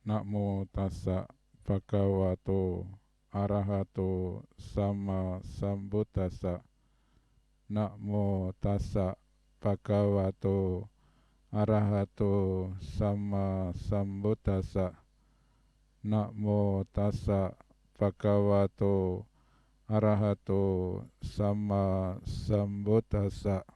Namo tassa bhagavato arahato sama sambuddhassa. Namo tassa bhagavato arahato sama sambuddhassa. Namo tassa bhagavato arahato sama sambuddhassa.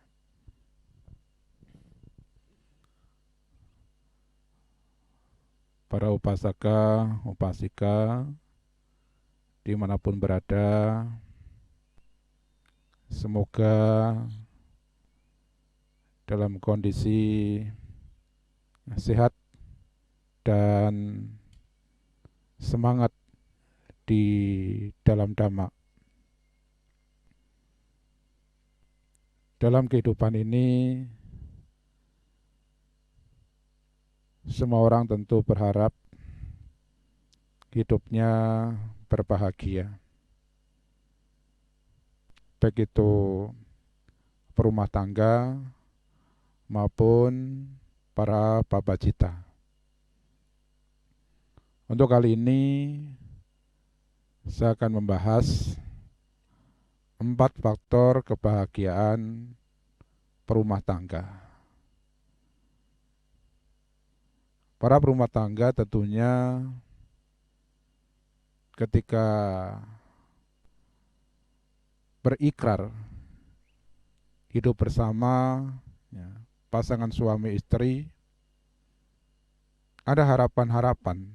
Para upasaka, upasika, dimanapun berada, semoga dalam kondisi sehat dan semangat di dalam Dhamma. Dalam kehidupan ini, semua orang tentu berharap hidupnya berbahagia. Baik itu perumah tangga maupun para babajita. Untuk kali ini, saya akan membahas 4 faktor kebahagiaan perumah tangga. Para perumah tangga tentunya ketika berikrar hidup bersama, ya, pasangan suami istri, ada harapan-harapan,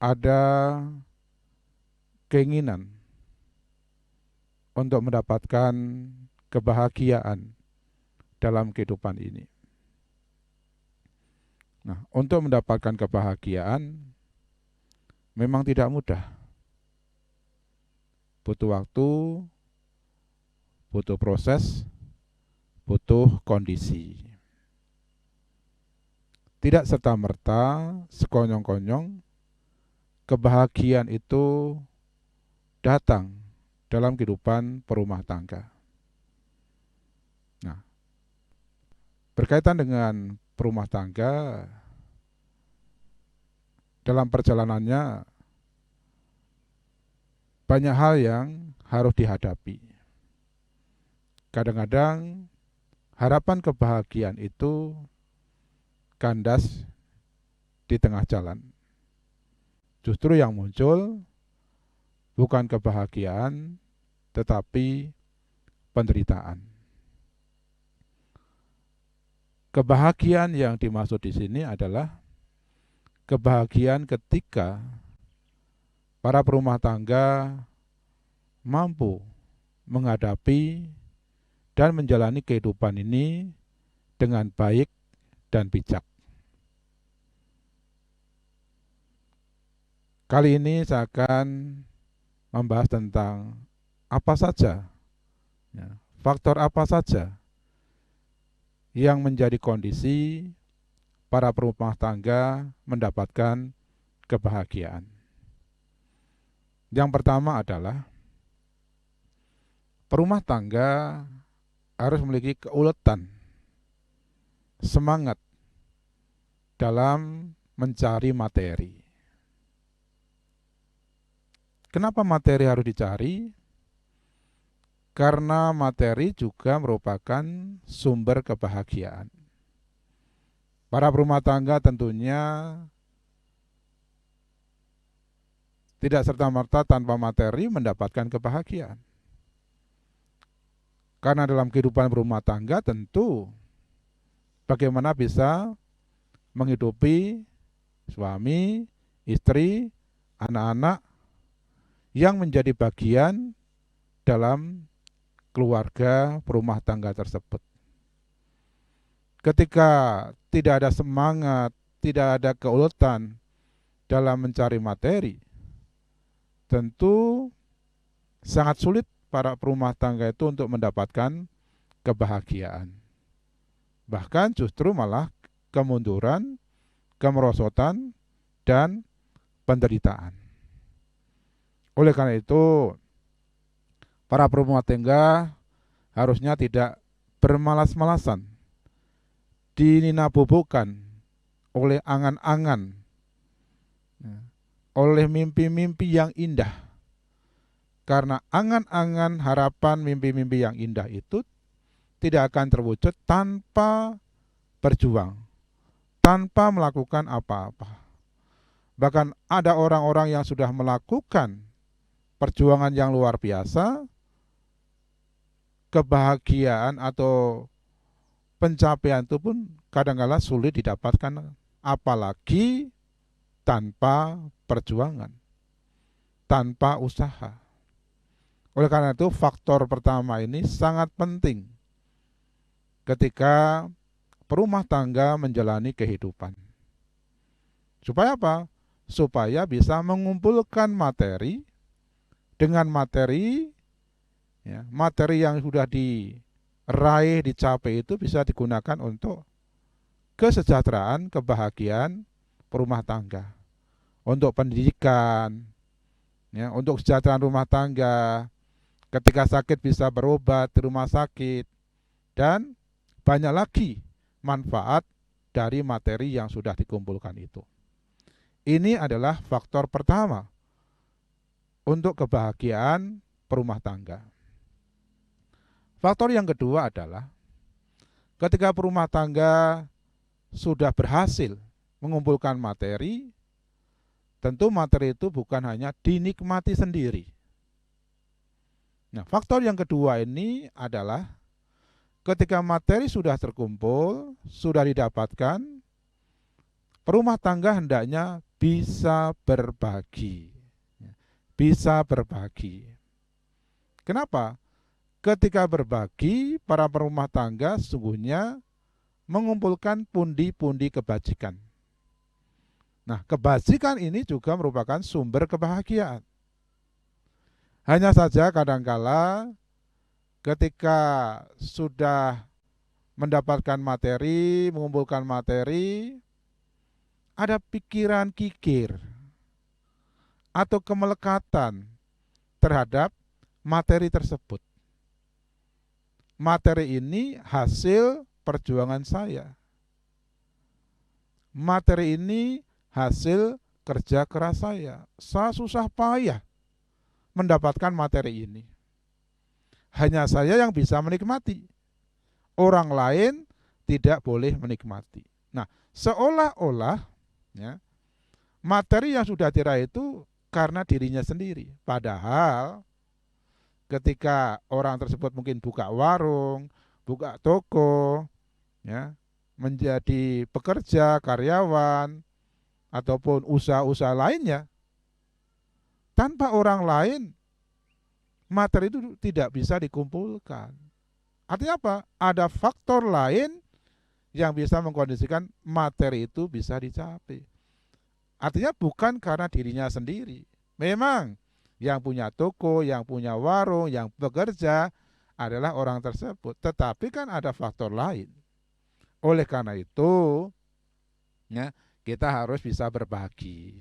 ada keinginan untuk mendapatkan kebahagiaan dalam kehidupan ini. Nah, untuk mendapatkan kebahagiaan memang tidak mudah. Butuh waktu, butuh proses, butuh kondisi. Tidak serta-merta, sekonyong-konyong, kebahagiaan itu datang dalam kehidupan perumah tangga. Nah, berkaitan dengan perumah tangga, dalam perjalanannya banyak hal yang harus dihadapi. Kadang-kadang harapan kebahagiaan itu kandas di tengah jalan. Justru yang muncul bukan kebahagiaan, tetapi penderitaan. Kebahagiaan yang dimaksud di sini adalah kebahagiaan ketika para perumah tangga mampu menghadapi dan menjalani kehidupan ini dengan baik dan bijak. Kali ini saya akan membahas tentang apa saja, ya, faktor apa saja yang menjadi kondisi para perumah tangga mendapatkan kebahagiaan. Yang pertama adalah perumah tangga harus memiliki keuletan, semangat dalam mencari materi. Kenapa materi harus dicari? Karena materi juga merupakan sumber kebahagiaan. Para perumah tangga tentunya tidak serta-merta tanpa materi mendapatkan kebahagiaan. Karena dalam kehidupan berumah tangga tentu bagaimana bisa menghidupi suami, istri, anak-anak yang menjadi bagian dalam keluarga perumah tangga tersebut. Ketika tidak ada semangat, tidak ada keuletan dalam mencari materi, tentu sangat sulit para perumah tangga itu untuk mendapatkan kebahagiaan. Bahkan justru malah kemunduran, kemerosotan, dan penderitaan. Oleh karena itu, para perumah tangga harusnya tidak bermalas-malasan, dininabobokan oleh angan-angan, oleh mimpi-mimpi yang indah. Karena angan-angan, harapan, mimpi-mimpi yang indah itu tidak akan terwujud tanpa berjuang, tanpa melakukan apa-apa. Bahkan ada orang-orang yang sudah melakukan perjuangan yang luar biasa, kebahagiaan atau pencapaian itu pun kadang-kala sulit didapatkan, apalagi tanpa perjuangan, tanpa usaha. Oleh karena itu, faktor pertama ini sangat penting ketika perumah tangga menjalani kehidupan. Supaya apa? Supaya bisa mengumpulkan materi, dengan materi, ya, materi yang sudah diraih, dicapai itu bisa digunakan untuk kesejahteraan, kebahagiaan perumah tangga, untuk pendidikan, ya, untuk kesejahteraan rumah tangga, ketika sakit bisa berobat di rumah sakit, dan banyak lagi manfaat dari materi yang sudah dikumpulkan itu. Ini adalah faktor pertama untuk kebahagiaan perumah tangga. Faktor yang kedua adalah ketika perumah tangga sudah berhasil mengumpulkan materi, tentu materi itu bukan hanya dinikmati sendiri. Nah, faktor yang kedua ini adalah ketika materi sudah terkumpul, sudah didapatkan, perumah tangga hendaknya bisa berbagi. Bisa berbagi. Kenapa? Ketika berbagi, para perumah tangga sesungguhnya mengumpulkan pundi-pundi kebajikan. Nah, kebajikan ini juga merupakan sumber kebahagiaan. Hanya saja kadangkala ketika sudah mendapatkan materi, mengumpulkan materi, ada pikiran kikir atau kemelekatan terhadap materi tersebut. Materi ini hasil perjuangan saya. Materi ini hasil kerja keras saya. Saya susah payah mendapatkan materi ini. Hanya saya yang bisa menikmati. Orang lain tidak boleh menikmati. Nah, seolah-olah, ya, materi yang sudah diraih itu karena dirinya sendiri. Padahal ketika orang tersebut mungkin buka warung, buka toko, ya, menjadi pekerja, karyawan, ataupun usaha-usaha lainnya, tanpa orang lain, materi itu tidak bisa dikumpulkan. Artinya apa? Ada faktor lain yang bisa mengkondisikan materi itu bisa dicapai. Artinya bukan karena dirinya sendiri. Memang yang punya toko, yang punya warung, yang bekerja adalah orang tersebut. Tetapi kan ada faktor lain. Oleh karena itu, ya, kita harus bisa berbagi.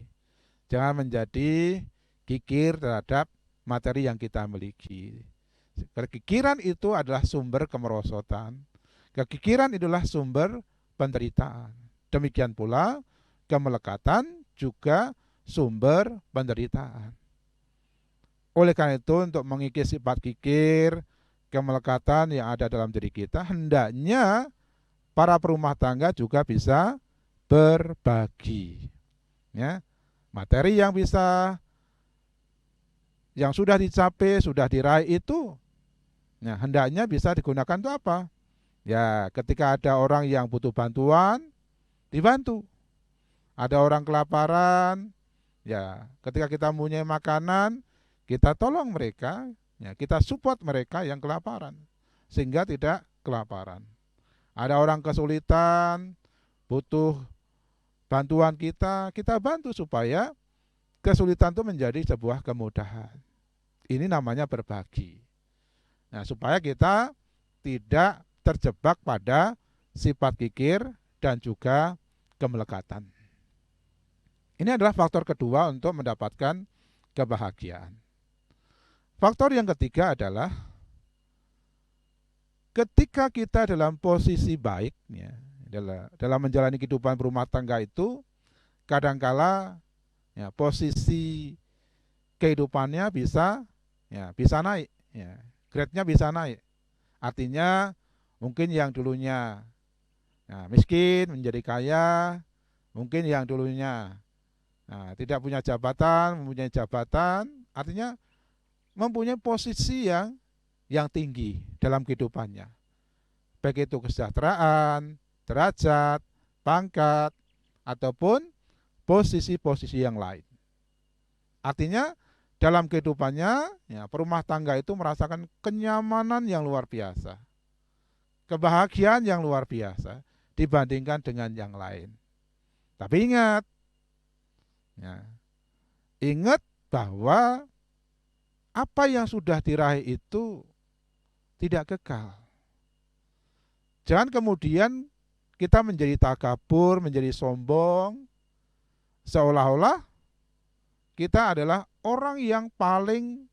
Jangan menjadi kikir terhadap materi yang kita miliki. Kekikiran itu adalah sumber kemerosotan. Kekikiran itulah sumber penderitaan. Demikian pula kemelekatan juga sumber penderitaan. Oleh karena itu, untuk mengikis sifat kikir, kemelekatan yang ada dalam diri kita, hendaknya para perumah tangga juga bisa berbagi. Ya, materi yang sudah dicapai, sudah diraih itu, nah, hendaknya bisa digunakan untuk apa? Ya, ketika ada orang yang butuh bantuan, dibantu. Ada orang kelaparan, ya, ketika kita mempunyai makanan, kita tolong mereka, ya, kita support mereka yang kelaparan, sehingga tidak kelaparan. Ada orang kesulitan, butuh bantuan kita bantu supaya kesulitan itu menjadi sebuah kemudahan. Ini namanya berbagi. Nah, supaya kita tidak terjebak pada sifat kikir dan juga kemelekatan. Ini adalah faktor kedua untuk mendapatkan kebahagiaan. Faktor yang ketiga adalah ketika kita dalam posisi baik, ya, dalam menjalani kehidupan berumah tangga itu kadangkala ya, posisi kehidupannya bisa naik, ya, grade-nya bisa naik. Artinya mungkin yang dulunya miskin menjadi kaya, mungkin yang dulunya tidak punya jabatan mempunyai jabatan, artinya mempunyai posisi yang tinggi dalam kehidupannya. Baik itu kesejahteraan, derajat, pangkat, ataupun posisi-posisi yang lain. Artinya dalam kehidupannya, ya, perumah tangga itu merasakan kenyamanan yang luar biasa, kebahagiaan yang luar biasa dibandingkan dengan yang lain. Tapi ingat, ya, ingat bahwa apa yang sudah diraih itu tidak kekal. Jangan kemudian kita menjadi takabur, menjadi sombong, seolah-olah kita adalah orang yang paling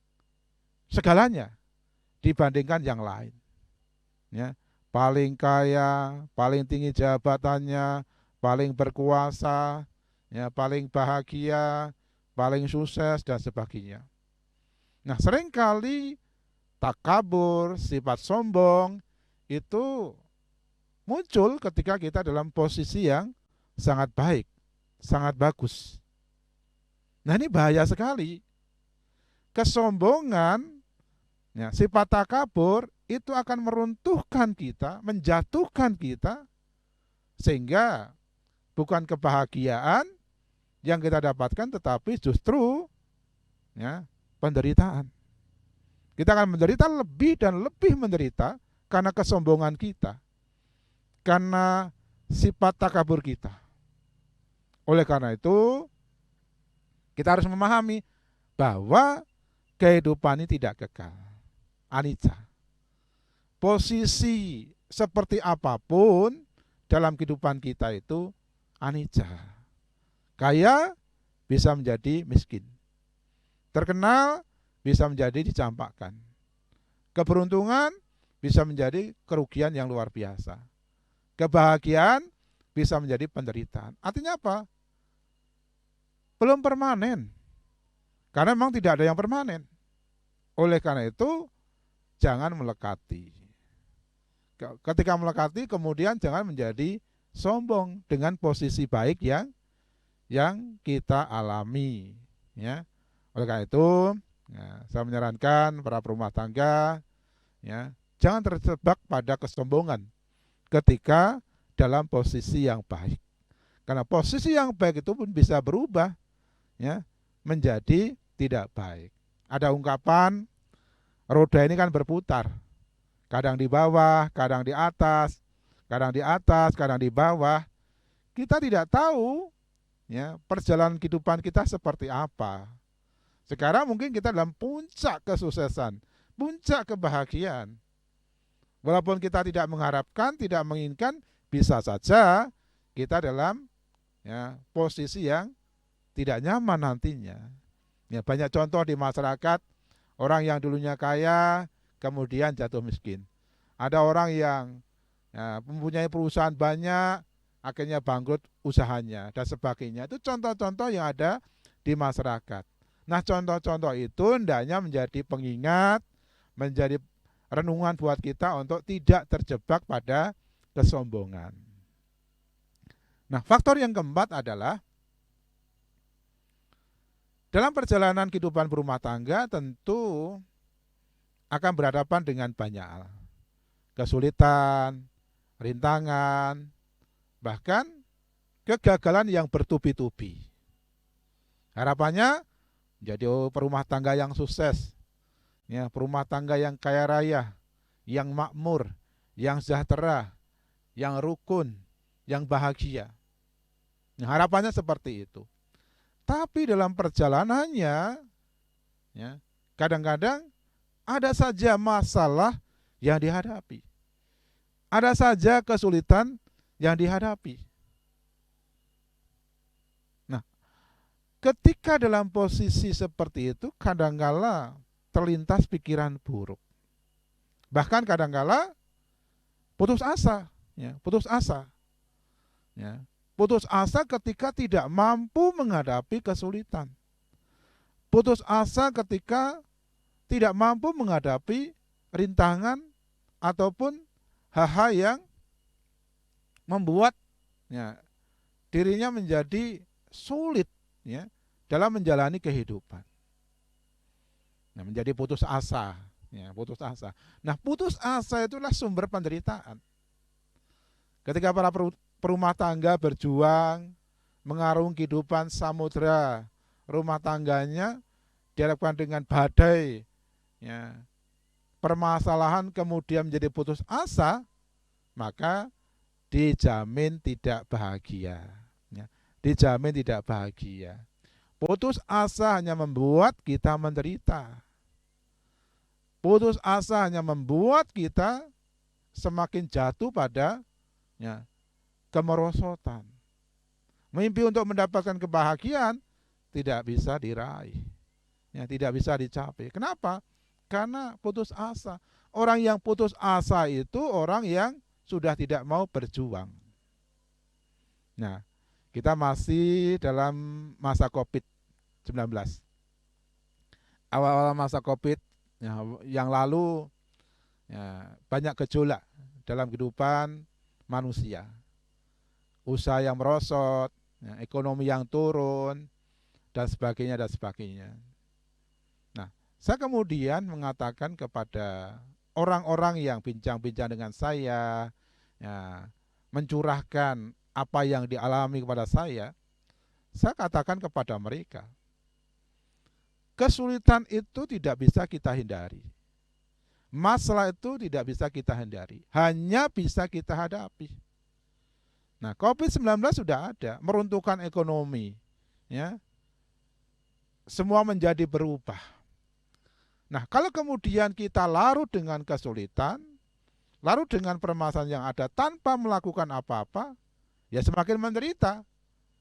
segalanya dibandingkan yang lain. Ya, paling kaya, paling tinggi jabatannya, paling berkuasa, ya, paling bahagia, paling sukses dan sebagainya. Nah, seringkali takabur, sifat sombong itu muncul ketika kita dalam posisi yang sangat baik, sangat bagus. Nah, ini bahaya sekali. Kesombongan, ya, sifat takabur itu akan meruntuhkan kita, menjatuhkan kita, sehingga bukan kebahagiaan yang kita dapatkan, tetapi justru, ya, penderitaan. Kita akan menderita lebih dan lebih menderita karena kesombongan kita, karena sifat takabur kita. Oleh karena itu, kita harus memahami bahwa kehidupan ini tidak kekal, anicca. Posisi seperti apapun dalam kehidupan kita itu anicca. Kaya bisa menjadi miskin, terkenal bisa menjadi dicampakkan, keberuntungan bisa menjadi kerugian yang luar biasa, kebahagiaan bisa menjadi penderitaan. Artinya apa? Belum permanen, karena memang tidak ada yang permanen. Oleh karena itu, jangan melekati. Ketika melekati, kemudian jangan menjadi sombong dengan posisi baik yang kita alami, ya. Oleh karena itu, ya, saya menyarankan para perumah tangga, ya, jangan terjebak pada kesombongan ketika dalam posisi yang baik. Karena posisi yang baik itu pun bisa berubah, ya, menjadi tidak baik. Ada ungkapan, roda ini kan berputar, kadang di bawah, kadang di atas, kadang di atas, kadang di bawah. Kita tidak tahu, ya, perjalanan kehidupan kita seperti apa. Sekarang mungkin kita dalam puncak kesuksesan, puncak kebahagiaan. Walaupun kita tidak mengharapkan, tidak menginginkan, bisa saja kita dalam, ya, posisi yang tidak nyaman nantinya. Ya, banyak contoh di masyarakat, orang yang dulunya kaya kemudian jatuh miskin. Ada orang yang, ya, mempunyai perusahaan banyak, akhirnya bangkrut usahanya dan sebagainya. Itu contoh-contoh yang ada di masyarakat. Nah, contoh-contoh itu hendaknya menjadi pengingat, menjadi renungan buat kita untuk tidak terjebak pada kesombongan. Nah, faktor yang keempat adalah dalam perjalanan kehidupan berumah tangga tentu akan berhadapan dengan banyak hal. Kesulitan, rintangan, bahkan kegagalan yang bertubi-tubi. Harapannya jadi perumah tangga yang sukses, ya, perumah tangga yang kaya raya, yang makmur, yang sejahtera, yang rukun, yang bahagia. Nah, harapannya seperti itu. Tapi dalam perjalanannya, ya, kadang-kadang ada saja masalah yang dihadapi, ada saja kesulitan yang dihadapi. Nah, ketika dalam posisi seperti itu, kadang-kala terlintas pikiran buruk, bahkan kadang-kala putus asa, ya, putus asa. Ya. Putus asa ketika tidak mampu menghadapi kesulitan. Putus asa ketika tidak mampu menghadapi rintangan ataupun hal-hal yang membuat ya, dirinya menjadi sulit ya, dalam menjalani kehidupan. Nah, menjadi putus asa, ya, putus asa. Nah, putus asa itulah sumber penderitaan. Ketika para perumah tangga berjuang mengarungi kehidupan samudera rumah tangganya dihadapkan dengan badai, ya, permasalahan kemudian menjadi putus asa, maka dijamin tidak bahagia. Ya, dijamin tidak bahagia. Putus asa hanya membuat kita menderita. Putus asa hanya membuat kita semakin jatuh pada ya, kemerosotan. Mimpi untuk mendapatkan kebahagiaan tidak bisa diraih, ya, tidak bisa dicapai. Kenapa? Karena putus asa. Orang yang putus asa itu orang yang sudah tidak mau berjuang. Nah, kita masih dalam masa COVID-19. Awal-awal masa COVID ya, yang lalu ya, banyak gejolak dalam kehidupan manusia. Usaha yang merosot, ya, ekonomi yang turun, dan sebagainya, dan sebagainya. Nah, saya kemudian mengatakan kepada orang-orang yang bincang-bincang dengan saya, ya, mencurahkan apa yang dialami kepada saya katakan kepada mereka, kesulitan itu tidak bisa kita hindari. Masalah itu tidak bisa kita hindari, hanya bisa kita hadapi. Nah, COVID-19 sudah ada, meruntuhkan ekonomi, ya, semua menjadi berubah. Nah, kalau kemudian kita larut dengan kesulitan, larut dengan permasalahan yang ada tanpa melakukan apa-apa, ya semakin menderita.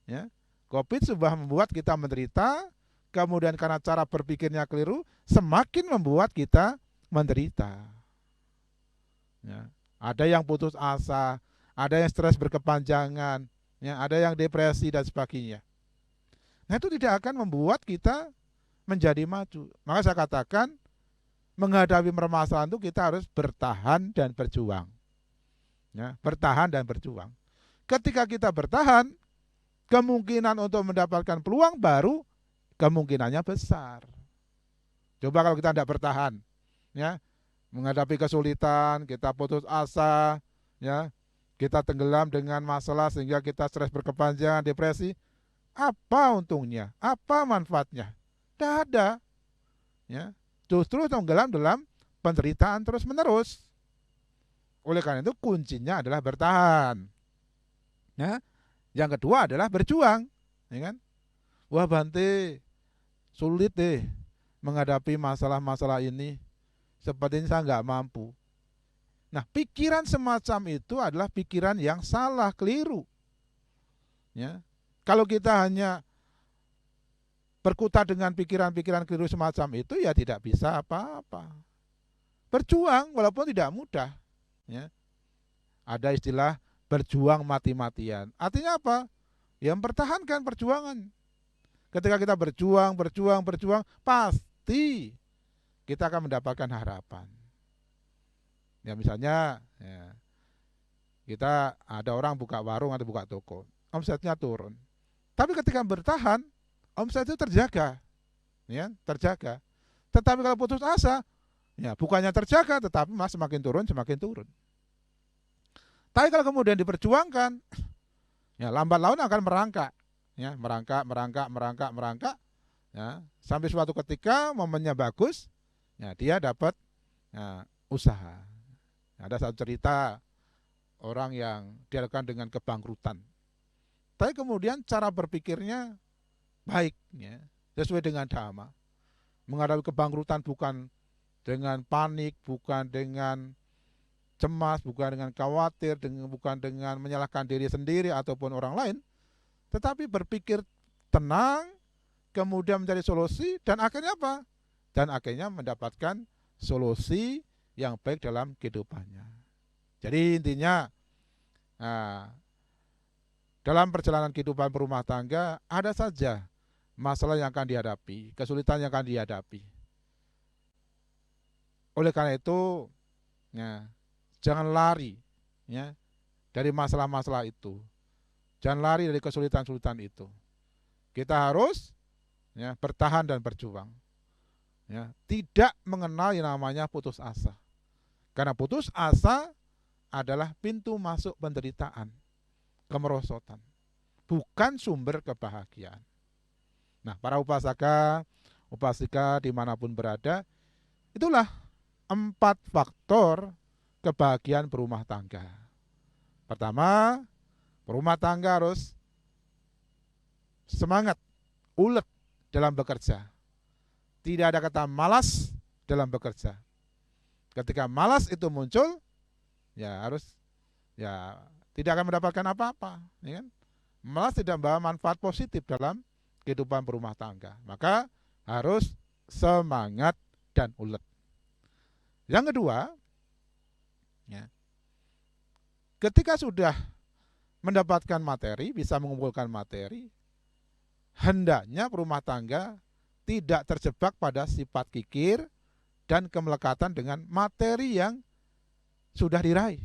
Ya. COVID sudah membuat kita menderita, kemudian karena cara berpikirnya keliru, semakin membuat kita menderita. Ya. Ada yang putus asa, ada yang stres berkepanjangan, ya, ada yang depresi dan sebagainya. Nah, itu tidak akan membuat kita menjadi maju. Maka saya katakan, menghadapi permasalahan itu kita harus bertahan dan berjuang. Ya, bertahan dan berjuang. Ketika kita bertahan, kemungkinan untuk mendapatkan peluang baru kemungkinannya besar. Coba kalau kita tidak bertahan, ya, menghadapi kesulitan, kita putus asa, ya, kita tenggelam dengan masalah sehingga kita stres berkepanjangan, depresi, apa untungnya? Apa manfaatnya? Tidak ada. Ya, justru tenggelam dalam penderitaan terus-menerus. Oleh karena itu kuncinya adalah bertahan. Ya, yang kedua adalah berjuang, ya kan? Wah Bante, sulit deh menghadapi masalah-masalah ini. Sepertinya saya nggak mampu. Nah, pikiran semacam itu adalah pikiran yang salah, keliru. Ya, kalau kita hanya berkutat dengan pikiran-pikiran keliru semacam itu, ya tidak bisa apa-apa. Berjuang walaupun tidak mudah. Ya, ada istilah berjuang mati-matian. Artinya apa? Ya mempertahankan perjuangan. Ketika kita berjuang, pasti kita akan mendapatkan harapan. Ya misalnya, ya, kita ada orang buka warung atau buka toko, omsetnya turun. Tapi ketika bertahan, omset itu terjaga, ya, terjaga. Tetapi kalau putus asa, ya bukannya terjaga, tetapi malah semakin turun, semakin turun. Tapi kalau kemudian diperjuangkan, ya lambat laun akan merangkak, ya merangkak, ya sampai suatu ketika momennya bagus, ya dia dapat ya, usaha. Ada satu cerita orang yang dilakukan dengan kebangkrutan, tapi kemudian cara berpikirnya baik, ya, sesuai dengan dhamma. Menghadapi kebangkrutan bukan dengan panik, bukan dengan cemas, bukan dengan khawatir, bukan dengan menyalahkan diri sendiri ataupun orang lain, tetapi berpikir tenang, kemudian mencari solusi, dan akhirnya apa? Dan akhirnya mendapatkan solusi yang baik dalam kehidupannya. Jadi intinya, nah, dalam perjalanan kehidupan berumah tangga ada saja masalah yang akan dihadapi, kesulitan yang akan dihadapi. Oleh karena itu, ya, jangan lari ya dari masalah-masalah itu. Jangan lari dari kesulitan-kesulitan itu. Kita harus ya bertahan dan berjuang. Ya, tidak mengenal yang namanya putus asa. Karena putus asa adalah pintu masuk penderitaan, kemerosotan, bukan sumber kebahagiaan. Nah, para upasaka, upasika dimanapun berada, itulah 4 faktor kebahagiaan berumah tangga. Pertama, berumah tangga harus semangat, ulet dalam bekerja. Tidak ada kata malas dalam bekerja. Ketika malas itu muncul, ya harus ya tidak akan mendapatkan apa-apa, ya kan? Malas tidak membawa manfaat positif dalam kehidupan berumah tangga. Maka harus semangat dan ulet. Yang kedua, ya, ketika sudah mendapatkan materi, bisa mengumpulkan materi, hendaknya berumah tangga tidak terjebak pada sifat kikir dan kemelekatan dengan materi yang sudah diraih.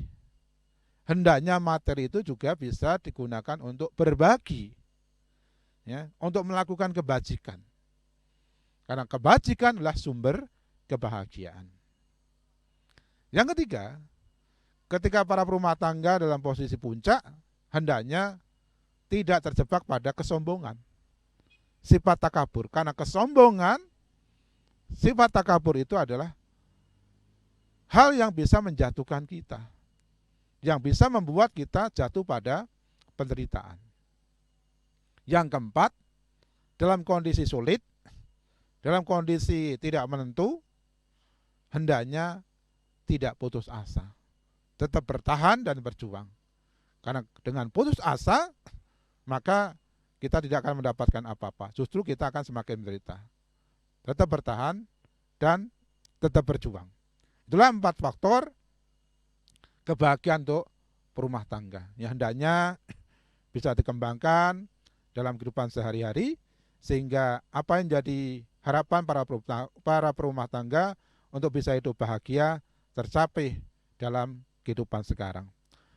Hendaknya materi itu juga bisa digunakan untuk berbagi, ya, untuk melakukan kebajikan. Karena kebajikan adalah sumber kebahagiaan. Yang ketiga, ketika para berumah tangga dalam posisi puncak, hendaknya tidak terjebak pada kesombongan, sifat takabur. Karena kesombongan, sifat takabur itu adalah hal yang bisa menjatuhkan kita, yang bisa membuat kita jatuh pada penderitaan. Yang keempat, dalam kondisi sulit, dalam kondisi tidak menentu, hendaknya tidak putus asa, tetap bertahan dan berjuang. Karena dengan putus asa, maka kita tidak akan mendapatkan apa-apa, justru kita akan semakin menderita. Tetap bertahan dan tetap berjuang. Itulah 4 faktor kebahagiaan untuk berumah tangga. Ya, hendaknya bisa dikembangkan dalam kehidupan sehari-hari, sehingga apa yang jadi harapan para perumah tangga untuk bisa hidup bahagia tercapai dalam kehidupan sekarang.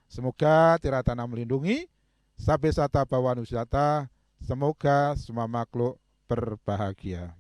Semoga Tiratana melindungi, Sabesata Bawanusata, semoga semua makhluk berbahagia.